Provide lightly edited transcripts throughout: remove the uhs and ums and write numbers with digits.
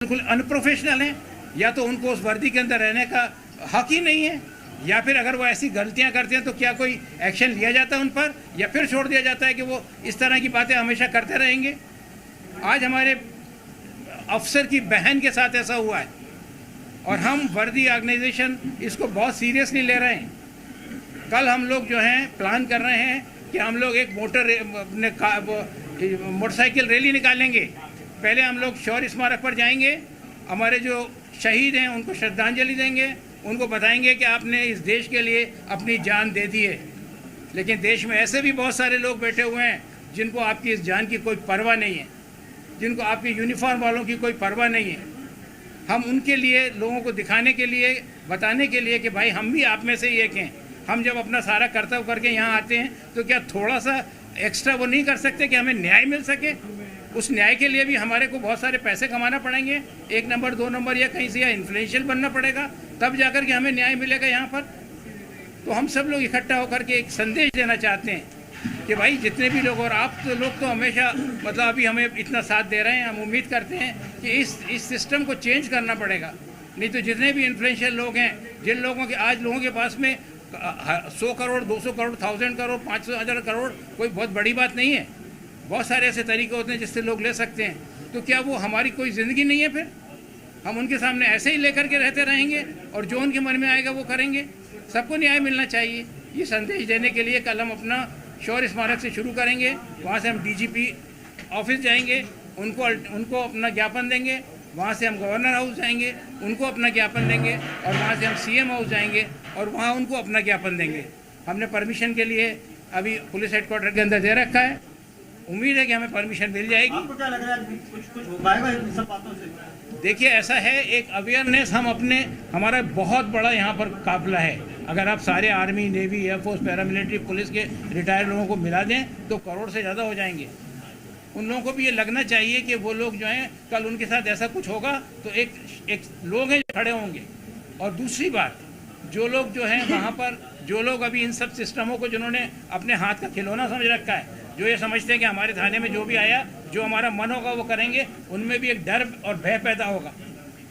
बिल्कुल अनप्रोफेशनल हैं, या तो उनको उस वर्दी के अंदर रहने का हक ही नहीं है, या फिर अगर वो ऐसी गलतियां करते हैं तो क्या कोई एक्शन लिया जाता है उन पर, या फिर छोड़ दिया जाता है कि वो इस तरह की बातें हमेशा करते रहेंगे। आज हमारे अफसर की बहन के साथ ऐसा हुआ है और हम वर्दी ऑर्गेनाइजेशन इसको बहुत सीरियसली ले रहे हैं। कल हम लोग जो हैं प्लान कर रहे हैं कि हम लोग एक मोटरसाइकिल रैली निकालेंगे। पहले हम लोग शौर्य स्मारक पर जाएंगे, हमारे जो शहीद हैं उनको श्रद्धांजलि देंगे, उनको बताएंगे कि आपने इस देश के लिए अपनी जान दे दी है। लेकिन देश में ऐसे भी बहुत सारे लोग बैठे हुए हैं जिनको आपकी इस जान की कोई परवाह नहीं है, जिनको आपकी यूनिफॉर्म वालों की कोई परवाह नहीं है। हम उनके लिए, लोगों को दिखाने के लिए, बताने के लिए कि भाई हम भी आप में से ही एक हैं। हम जब अपना सारा कर्तव्य करके यहाँ आते हैं तो क्या थोड़ा सा एक्स्ट्रा वो नहीं कर सकते कि हमें न्याय मिल सके? उस न्याय के लिए भी हमारे को बहुत सारे पैसे कमाना पड़ेंगे, 1 नंबर 2 नंबर या कहीं से या इन्फ्लुएंशियल बनना पड़ेगा, तब जाकर के हमें न्याय मिलेगा यहाँ पर। तो हम सब लोग इकट्ठा होकर के एक संदेश देना चाहते हैं कि भाई जितने भी लोग, और आप तो लोग तो हमेशा मतलब अभी हमें इतना साथ दे रहे हैं, हम उम्मीद करते हैं कि इस सिस्टम को चेंज करना पड़ेगा। नहीं तो जितने भी इन्फ्लुएंशियल लोग हैं, जिन लोगों के आज लोगों के पास में 100 करोड़ 200 करोड़ 1000 करोड़ 500 करोड़ कोई बहुत बड़ी बात नहीं है। बहुत सारे ऐसे तरीके होते हैं जिससे लोग ले सकते हैं। तो क्या वो हमारी कोई ज़िंदगी नहीं है? फिर हम उनके सामने ऐसे ही लेकर के रहते रहेंगे और जो उनके मन में आएगा वो करेंगे? सबको न्याय मिलना चाहिए। ये संदेश देने के लिए कल हम अपना शौर्य स्मारक से शुरू करेंगे, वहाँ से हम DGP ऑफिस जाएंगे, उनको अपना ज्ञापन देंगे, वहाँ से हम गवर्नर हाउस जाएंगे, उनको अपना ज्ञापन देंगे, और वहाँ से हम CM हाउस जाएंगे और वहाँ उनको अपना ज्ञापन देंगे। हमने परमिशन के लिए अभी पुलिस हेडक्वार्टर के अंदर दे रखा है, उम्मीद है कि हमें परमिशन मिल जाएगी। आपको क्या लग रहा है कुछ हो पाएगा इन सब बातों से? देखिए, ऐसा है, एक अवेयरनेस हमारा बहुत बड़ा यहाँ पर काफिला है। अगर आप सारे army, navy, air force, paramilitary, police के रिटायर्ड लोगों को मिला दें तो करोड़ से ज़्यादा हो जाएंगे। उन लोगों को भी ये लगना चाहिए कि वो लोग जो हैं, कल उनके साथ ऐसा कुछ होगा तो एक लोग हैं खड़े होंगे। और दूसरी बात, जो लोग जो हैं वहाँ पर, जो लोग अभी इन सब सिस्टमों को जिन्होंने अपने हाथ का खिलौना समझ रखा है, जो ये समझते हैं कि हमारे थाने में जो भी आया, जो हमारा मन होगा वो करेंगे, उनमें भी एक डर और भय पैदा होगा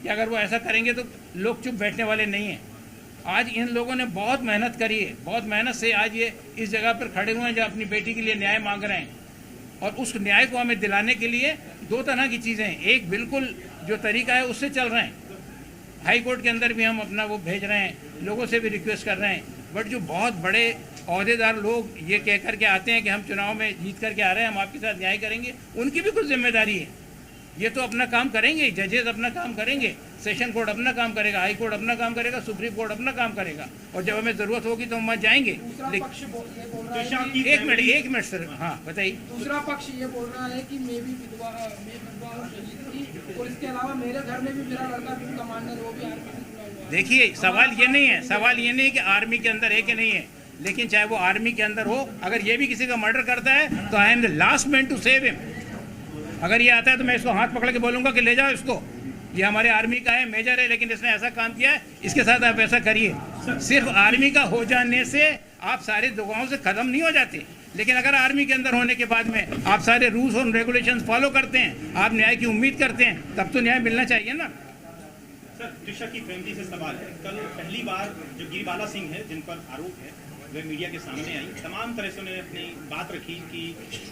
कि अगर वो ऐसा करेंगे तो लोग चुप बैठने वाले नहीं हैं। आज इन लोगों ने बहुत मेहनत करी है, बहुत मेहनत से आज ये इस जगह पर खड़े हुए हैं जो अपनी बेटी के लिए न्याय मांग रहे हैं। और उस न्याय को हमें दिलाने के लिए 2 तरह की चीज़ें हैं। एक, बिल्कुल जो तरीका है उससे चल रहे हैं, हाई कोर्ट के अंदर भी हम अपना वो भेज रहे हैं, लोगों से भी रिक्वेस्ट कर रहे हैं। बट जो बहुत बड़े अहदेदार लोग ये कह कर के आते हैं कि हम चुनाव में जीत करके आ रहे हैं, हम आपके साथ न्याय करेंगे, उनकी भी कुछ जिम्मेदारी है। ये तो अपना काम करेंगे, जजेस अपना काम करेंगे, सेशन कोर्ट अपना काम करेगा, हाई कोर्ट अपना काम करेगा, सुप्रीम कोर्ट अपना काम करेगा, और जब हमें ज़रूरत होगी तो हम वहाँ जाएंगे। एक मिनट सर, हाँ बताइए। दूसरा पक्ष ये बोल रहा है कि मैं विधवा हूँ, शहीद थी, और इसके अलावा मेरे घर में भी मेरा लड़का भी कमांडर, वो भी आर्मी से जुड़ा हुआ है। देखिए, सवाल ये नहीं है, सवाल ये नहीं कि आर्मी के अंदर है कि नहीं है, लेकिन चाहे वो आर्मी के अंदर हो, अगर ये भी किसी का मर्डर करता है तो I am the last man to save him. अगर ये आता है तो मैं इसको हाथ पकड़ के बोलूँगा कि ले जाओ इसको, ये हमारे आर्मी का है, मेजर है, लेकिन इसने ऐसा काम किया है, इसके साथ आप ऐसा करिए। सिर्फ आर्मी का हो जाने से आप सारे दुआओं से ख़त्म नहीं हो जाते, लेकिन अगर आर्मी के अंदर होने के बाद में आप सारे रूल्स और रेगुलेशंस फॉलो करते हैं, आप न्याय की उम्मीद करते हैं, तब तो न्याय मिलना चाहिए ना। सर, त्रिशा की फैमिली से सवाल है। कल पहली बार जो गिरिबाला सिंह है, जिन पर आरोप है, वह मीडिया के सामने आई, तमाम तरह से उन्होंने अपनी बात रखी कि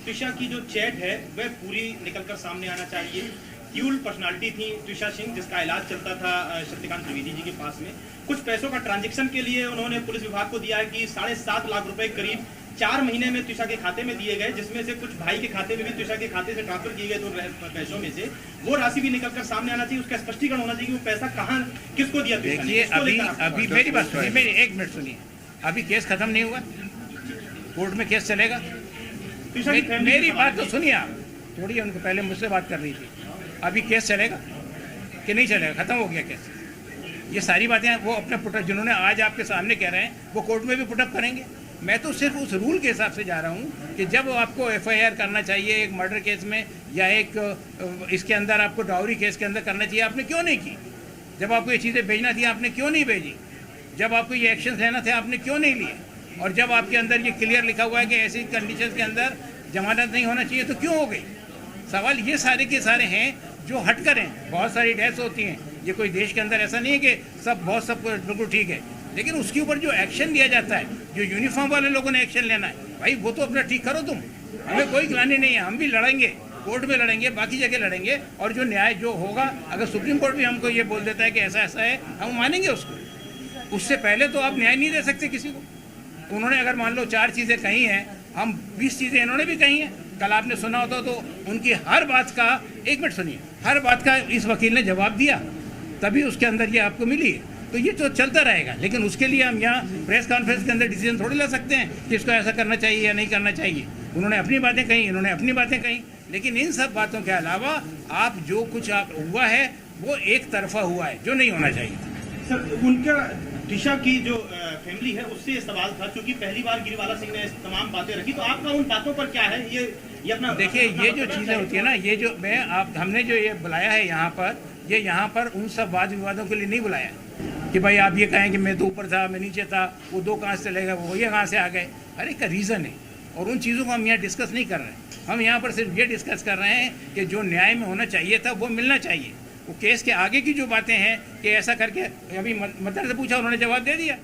त्रिशा की जो चैट है वह पूरी निकलकर सामने आना चाहिए। ड्यूल पर्सनालिटी थी त्रिशा सिंह, जिसका इलाज चलता था शक्तिकांत त्रिवेदी जी के पास में। कुछ पैसों का ट्रांजैक्शन के लिए उन्होंने पुलिस विभाग को दिया है कि 7.5 लाख रुपए करीब 4 महीने में त्रिशा के खाते में दिए गए, जिसमें से कुछ भाई के खाते में भी त्रिशा के खाते से ट्रांसफर किए गए, तो पैसों में से वो राशि भी निकलकर सामने आना चाहिए, उसका स्पष्टीकरण होना चाहिए कि वो पैसा कहाँ, किसको दिया। देखिए, अभी मेरी बात सुनिए, मेरी 1 मिनट सुनिए। अभी केस खत्म नहीं हुआ, कोर्ट में केस चलेगा। मेरी बात तो सुनिए आप थोड़ी, उनको पहले मुझसे बात कर रही थी। अभी केस चलेगा कि नहीं चलेगा? खत्म हो गया केस। ये सारी बातें वो अपने पुटअप, जिन्होंने आज आपके सामने कह रहे हैं, वो कोर्ट में भी पुटअप करेंगे। मैं तो सिर्फ उस रूल के हिसाब से जा रहा हूँ कि जब आपको FIR करना चाहिए एक मर्डर केस में, या एक इसके अंदर आपको डाउरी केस के अंदर करना चाहिए, आपने क्यों नहीं की? जब आपको ये चीज़ें भेजना थी, आपने क्यों नहीं भेजी? जब आपको ये एक्शन लेना थे, आपने क्यों नहीं लिए? और जब आपके अंदर ये क्लियर लिखा हुआ है कि ऐसी कंडीशंस के अंदर जमानत नहीं होना चाहिए, तो क्यों हो गई? सवाल ये सारे के सारे हैं जो हटकर हैं। बहुत सारी डेथ्स होती हैं, ये कोई देश के अंदर ऐसा नहीं है कि सब बिल्कुल ठीक है, लेकिन उसके ऊपर जो एक्शन लिया जाता है, जो यूनिफॉर्म वाले लोगों ने एक्शन लेना है, भाई वो तो अपना ठीक करो तुम, हमें कोई गिलानी नहीं है, हम भी लड़ेंगे, कोर्ट में लड़ेंगे, बाकी जगह लड़ेंगे, और जो न्याय जो होगा, अगर सुप्रीम कोर्ट भी हमको ये बोल देता है कि ऐसा ऐसा है, हम मानेंगे उसको। उससे पहले तो आप न्याय नहीं दे सकते किसी को। उन्होंने अगर मान लो 4 चीज़ें कही हैं, हम 20 चीज़ें इन्होंने भी कही हैं। कल आपने सुना होता तो उनकी हर बात का, 1 मिनट सुनिए, हर बात का इस वकील ने जवाब दिया, तभी उसके अंदर ये आपको मिली है। तो ये तो चलता रहेगा, लेकिन उसके लिए हम यहाँ प्रेस कॉन्फ्रेंस के अंदर डिसीजन थोड़ी ले सकते हैं कि इसको ऐसा करना चाहिए या नहीं करना चाहिए। उन्होंने अपनी बातें कही, इन्होंने अपनी बातें कही, लेकिन इन सब बातों के अलावा आप जो कुछ आप हुआ है वो एक तरफा हुआ है, जो नहीं होना चाहिए। सर, उनका दिशा की जो फैमिली है उससे ये सवाल था, क्योंकि पहली बार गिरिबाला सिंह ने तमाम बातें रखी, तो आपका उन बातों पर क्या है? ये अपना देखिए, ये जो चीज़ें होती है ना, ये जो हमने जो ये बुलाया है यहाँ पर, ये यहाँ पर उन सब वाद विवादों के लिए नहीं बुलाया कि भाई आप ये कहें कि मैं तो ऊपर था, मैं नीचे था, वो 2 कहाँ से चले गए, वो ये कहाँ से आ गए। हर एक का रीज़न है, और उन चीज़ों को हम यहाँ डिस्कस नहीं कर रहे हैं। हम यहाँ पर सिर्फ ये डिस्कस कर रहे हैं कि जो न्याय में होना चाहिए था वो मिलना चाहिए। वो केस के आगे की जो बातें हैं कि ऐसा करके, अभी मदर से पूछा, उन्होंने जवाब दे दिया।